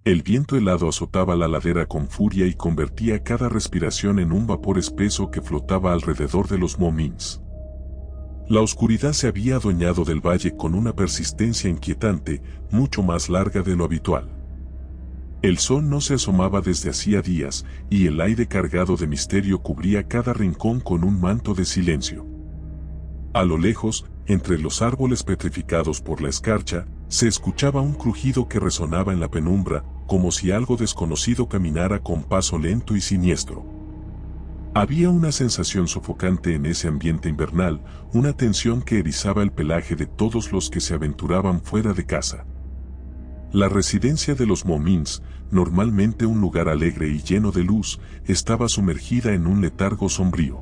El viento helado azotaba la ladera con furia y convertía cada respiración en un vapor espeso que flotaba alrededor de los Moomins. La oscuridad se había adueñado del valle con una persistencia inquietante, mucho más larga de lo habitual. El sol no se asomaba desde hacía días, y el aire cargado de misterio cubría cada rincón con un manto de silencio. A lo lejos, entre los árboles petrificados por la escarcha, se escuchaba un crujido que resonaba en la penumbra, como si algo desconocido caminara con paso lento y siniestro. Había una sensación sofocante en ese ambiente invernal, una tensión que erizaba el pelaje de todos los que se aventuraban fuera de casa. La residencia de los Moomins, normalmente un lugar alegre y lleno de luz, estaba sumergida en un letargo sombrío.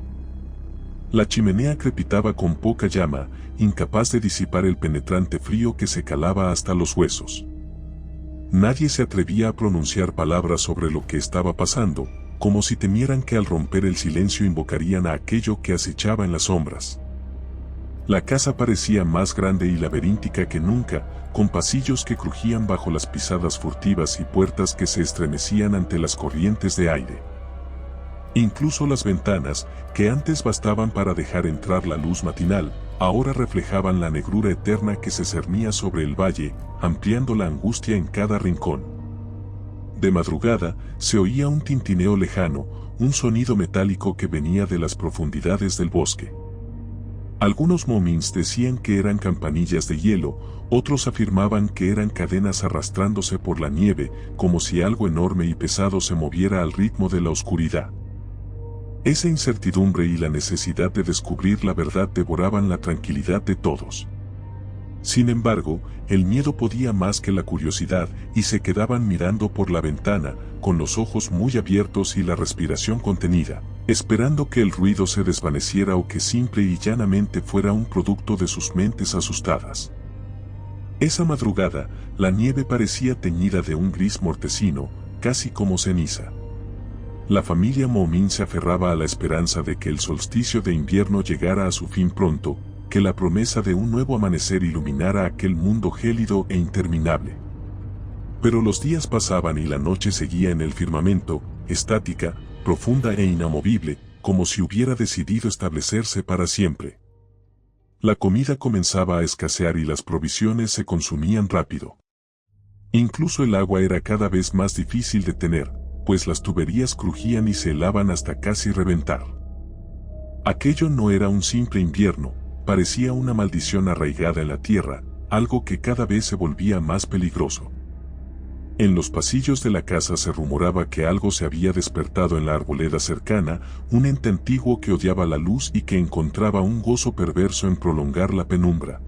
La chimenea crepitaba con poca llama, incapaz de disipar el penetrante frío que se calaba hasta los huesos. Nadie se atrevía a pronunciar palabras sobre lo que estaba pasando, como si temieran que al romper el silencio invocarían a aquello que acechaba en las sombras. La casa parecía más grande y laberíntica que nunca, con pasillos que crujían bajo las pisadas furtivas y puertas que se estremecían ante las corrientes de aire. Incluso las ventanas, que antes bastaban para dejar entrar la luz matinal, ahora reflejaban la negrura eterna que se cernía sobre el valle, ampliando la angustia en cada rincón. De madrugada, se oía un tintineo lejano, un sonido metálico que venía de las profundidades del bosque. Algunos Moomins decían que eran campanillas de hielo, otros afirmaban que eran cadenas arrastrándose por la nieve, como si algo enorme y pesado se moviera al ritmo de la oscuridad. Esa incertidumbre y la necesidad de descubrir la verdad devoraban la tranquilidad de todos. Sin embargo, el miedo podía más que la curiosidad y se quedaban mirando por la ventana, con los ojos muy abiertos y la respiración contenida, esperando que el ruido se desvaneciera o que simple y llanamente fuera un producto de sus mentes asustadas. Esa madrugada, la nieve parecía teñida de un gris mortecino, casi como ceniza. La familia Moomin se aferraba a la esperanza de que el solsticio de invierno llegara a su fin pronto, que la promesa de un nuevo amanecer iluminara aquel mundo gélido e interminable. Pero los días pasaban y la noche seguía en el firmamento, estática, profunda e inamovible, como si hubiera decidido establecerse para siempre. La comida comenzaba a escasear y las provisiones se consumían rápido. Incluso el agua era cada vez más difícil de tener, pues las tuberías crujían y se helaban hasta casi reventar. Aquello no era un simple invierno, parecía una maldición arraigada en la tierra, algo que cada vez se volvía más peligroso. En los pasillos de la casa se rumoraba que algo se había despertado en la arboleda cercana, un ente antiguo que odiaba la luz y que encontraba un gozo perverso en prolongar la penumbra.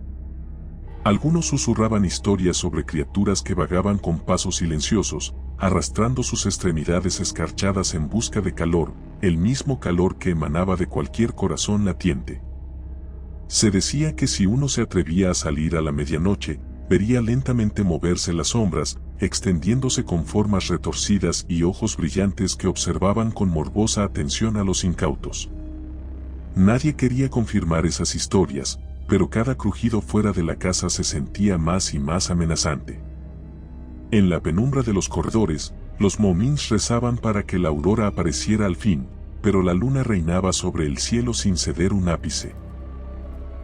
Algunos susurraban historias sobre criaturas que vagaban con pasos silenciosos, arrastrando sus extremidades escarchadas en busca de calor, el mismo calor que emanaba de cualquier corazón latiente. Se decía que si uno se atrevía a salir a la medianoche, vería lentamente moverse las sombras, extendiéndose con formas retorcidas y ojos brillantes que observaban con morbosa atención a los incautos. Nadie quería confirmar esas historias, pero cada crujido fuera de la casa se sentía más y más amenazante. En la penumbra de los corredores, los Moomins rezaban para que la aurora apareciera al fin, pero la luna reinaba sobre el cielo sin ceder un ápice.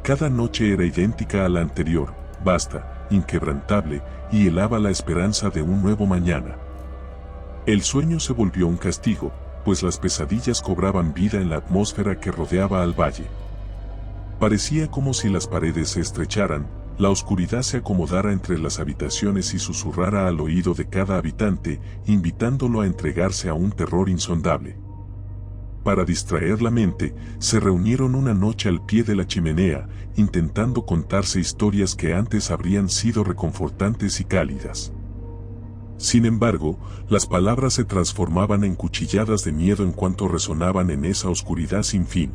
Cada noche era idéntica a la anterior, vasta, inquebrantable, y helaba la esperanza de un nuevo mañana. El sueño se volvió un castigo, pues las pesadillas cobraban vida en la atmósfera que rodeaba al valle. Parecía como si las paredes se estrecharan, la oscuridad se acomodara entre las habitaciones y susurrara al oído de cada habitante, invitándolo a entregarse a un terror insondable. Para distraer la mente, se reunieron una noche al pie de la chimenea, intentando contarse historias que antes habrían sido reconfortantes y cálidas. Sin embargo, las palabras se transformaban en cuchilladas de miedo en cuanto resonaban en esa oscuridad sin fin.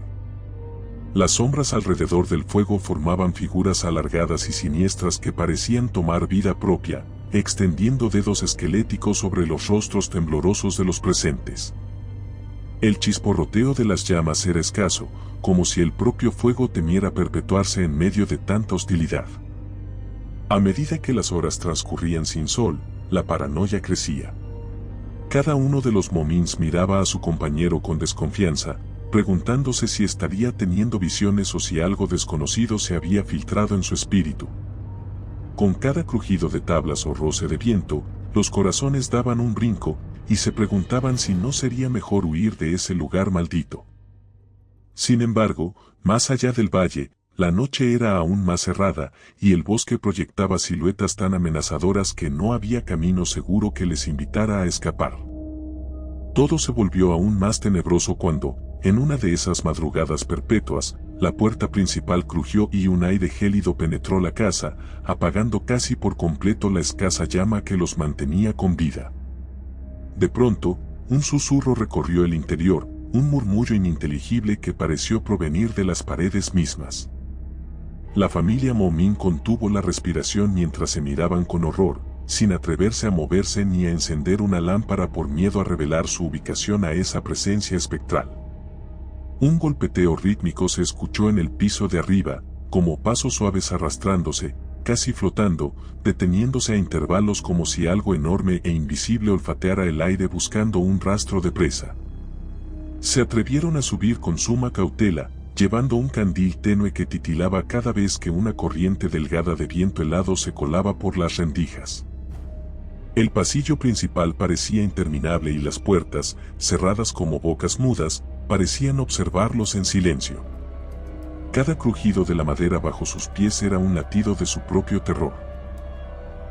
Las sombras alrededor del fuego formaban figuras alargadas y siniestras que parecían tomar vida propia, extendiendo dedos esqueléticos sobre los rostros temblorosos de los presentes. El chisporroteo de las llamas era escaso, como si el propio fuego temiera perpetuarse en medio de tanta hostilidad. A medida que las horas transcurrían sin sol, la paranoia crecía. Cada uno de los Momins miraba a su compañero con desconfianza, preguntándose si estaría teniendo visiones o si algo desconocido se había filtrado en su espíritu. Con cada crujido de tablas o roce de viento, los corazones daban un brinco, y se preguntaban si no sería mejor huir de ese lugar maldito. Sin embargo, más allá del valle, la noche era aún más cerrada, y el bosque proyectaba siluetas tan amenazadoras que no había camino seguro que les invitara a escapar. Todo se volvió aún más tenebroso cuando, en una de esas madrugadas perpetuas, la puerta principal crujió y un aire gélido penetró la casa, apagando casi por completo la escasa llama que los mantenía con vida. De pronto, un susurro recorrió el interior, un murmullo ininteligible que pareció provenir de las paredes mismas. La familia Momin contuvo la respiración mientras se miraban con horror, sin atreverse a moverse ni a encender una lámpara por miedo a revelar su ubicación a esa presencia espectral. Un golpeteo rítmico se escuchó en el piso de arriba, como pasos suaves arrastrándose, casi flotando, deteniéndose a intervalos como si algo enorme e invisible olfateara el aire buscando un rastro de presa. Se atrevieron a subir con suma cautela, llevando un candil tenue que titilaba cada vez que una corriente delgada de viento helado se colaba por las rendijas. El pasillo principal parecía interminable y las puertas, cerradas como bocas mudas, parecían observarlos en silencio. Cada crujido de la madera bajo sus pies era un latido de su propio terror.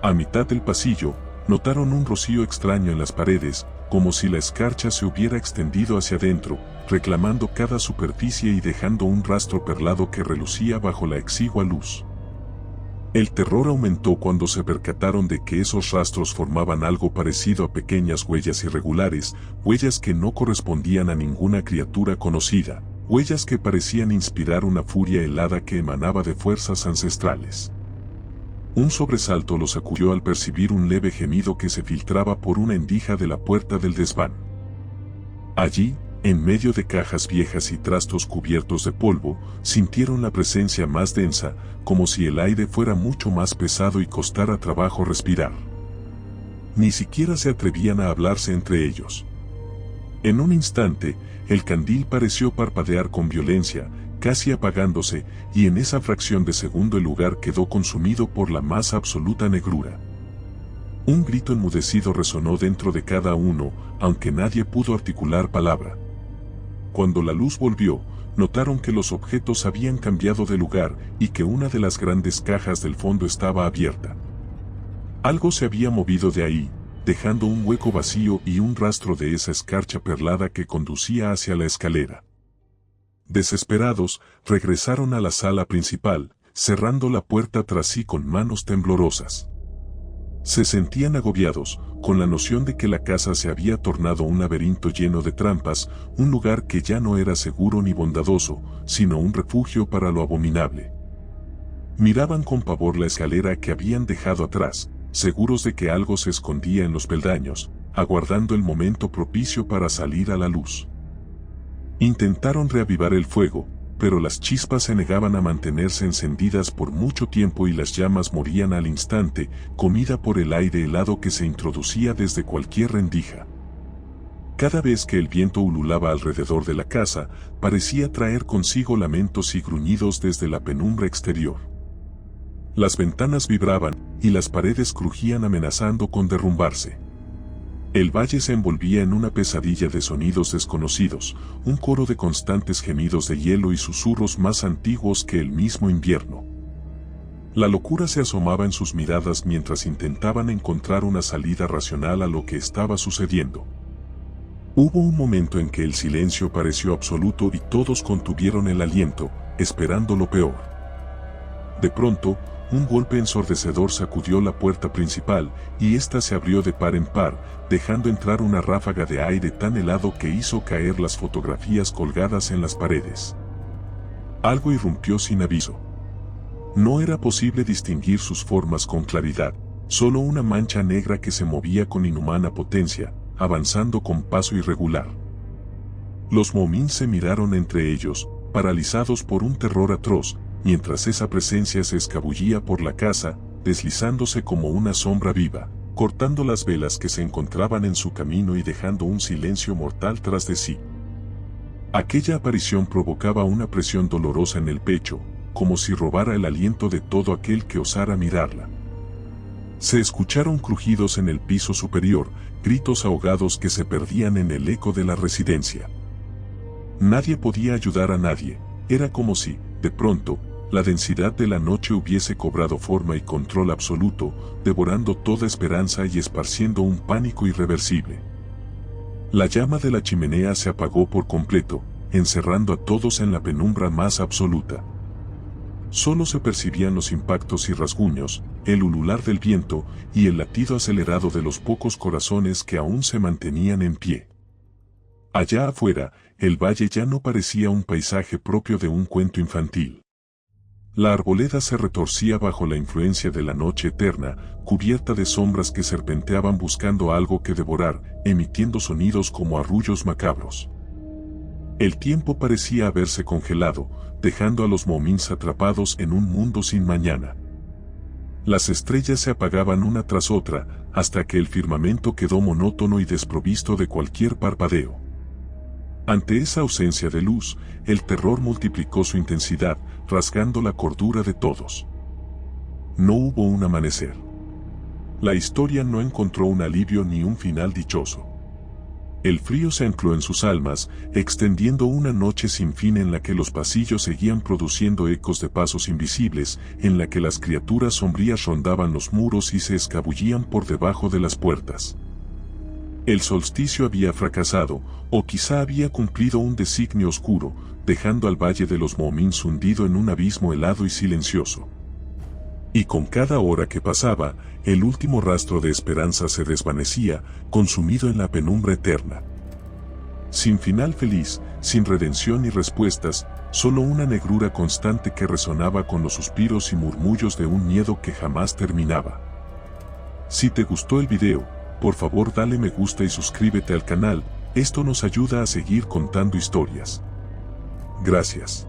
A mitad del pasillo, notaron un rocío extraño en las paredes, como si la escarcha se hubiera extendido hacia adentro, reclamando cada superficie y dejando un rastro perlado que relucía bajo la exigua luz. El terror aumentó cuando se percataron de que esos rastros formaban algo parecido a pequeñas huellas irregulares, huellas que no correspondían a ninguna criatura conocida, huellas que parecían inspirar una furia helada que emanaba de fuerzas ancestrales. Un sobresalto los sacudió al percibir un leve gemido que se filtraba por una endija de la puerta del desván. Allí, en medio de cajas viejas y trastos cubiertos de polvo, sintieron la presencia más densa, como si el aire fuera mucho más pesado y costara trabajo respirar. Ni siquiera se atrevían a hablarse entre ellos. En un instante, el candil pareció parpadear con violencia, casi apagándose, y en esa fracción de segundo el lugar quedó consumido por la más absoluta negrura. Un grito enmudecido resonó dentro de cada uno, aunque nadie pudo articular palabra. Cuando la luz volvió, notaron que los objetos habían cambiado de lugar y que una de las grandes cajas del fondo estaba abierta. Algo se había movido de ahí, dejando un hueco vacío y un rastro de esa escarcha perlada que conducía hacia la escalera. Desesperados, regresaron a la sala principal, cerrando la puerta tras sí con manos temblorosas. Se sentían agobiados, con la noción de que la casa se había tornado un laberinto lleno de trampas, un lugar que ya no era seguro ni bondadoso, sino un refugio para lo abominable. Miraban con pavor la escalera que habían dejado atrás, seguros de que algo se escondía en los peldaños, aguardando el momento propicio para salir a la luz. Intentaron reavivar el fuego, pero las chispas se negaban a mantenerse encendidas por mucho tiempo y las llamas morían al instante, comida por el aire helado que se introducía desde cualquier rendija. Cada vez que el viento ululaba alrededor de la casa, parecía traer consigo lamentos y gruñidos desde la penumbra exterior. Las ventanas vibraban, y las paredes crujían amenazando con derrumbarse. El valle se envolvía en una pesadilla de sonidos desconocidos, un coro de constantes gemidos de hielo y susurros más antiguos que el mismo invierno. La locura se asomaba en sus miradas mientras intentaban encontrar una salida racional a lo que estaba sucediendo. Hubo un momento en que el silencio pareció absoluto y todos contuvieron el aliento, esperando lo peor. De pronto, un golpe ensordecedor sacudió la puerta principal, y ésta se abrió de par en par, dejando entrar una ráfaga de aire tan helado que hizo caer las fotografías colgadas en las paredes. Algo irrumpió sin aviso. No era posible distinguir sus formas con claridad, solo una mancha negra que se movía con inhumana potencia, avanzando con paso irregular. Los Momins se miraron entre ellos, paralizados por un terror atroz, mientras esa presencia se escabullía por la casa, deslizándose como una sombra viva, cortando las velas que se encontraban en su camino y dejando un silencio mortal tras de sí. Aquella aparición provocaba una presión dolorosa en el pecho, como si robara el aliento de todo aquel que osara mirarla. Se escucharon crujidos en el piso superior, gritos ahogados que se perdían en el eco de la residencia. Nadie podía ayudar a nadie, era como si, de pronto, la densidad de la noche hubiese cobrado forma y control absoluto, devorando toda esperanza y esparciendo un pánico irreversible. La llama de la chimenea se apagó por completo, encerrando a todos en la penumbra más absoluta. Solo se percibían los impactos y rasguños, el ulular del viento y el latido acelerado de los pocos corazones que aún se mantenían en pie. Allá afuera, el valle ya no parecía un paisaje propio de un cuento infantil. La arboleda se retorcía bajo la influencia de la noche eterna, cubierta de sombras que serpenteaban buscando algo que devorar, emitiendo sonidos como arrullos macabros. El tiempo parecía haberse congelado, dejando a los Momins atrapados en un mundo sin mañana. Las estrellas se apagaban una tras otra, hasta que el firmamento quedó monótono y desprovisto de cualquier parpadeo. Ante esa ausencia de luz, el terror multiplicó su intensidad, rasgando la cordura de todos. No hubo un amanecer. La historia no encontró un alivio ni un final dichoso. El frío se ancló en sus almas, extendiendo una noche sin fin en la que los pasillos seguían produciendo ecos de pasos invisibles, en la que las criaturas sombrías rondaban los muros y se escabullían por debajo de las puertas. El solsticio había fracasado, o quizá había cumplido un designio oscuro, dejando al Valle de los Momins hundido en un abismo helado y silencioso. Y con cada hora que pasaba, el último rastro de esperanza se desvanecía, consumido en la penumbra eterna. Sin final feliz, sin redención ni respuestas, solo una negrura constante que resonaba con los suspiros y murmullos de un miedo que jamás terminaba. Si te gustó el video, por favor dale me gusta y suscríbete al canal, esto nos ayuda a seguir contando historias. Gracias.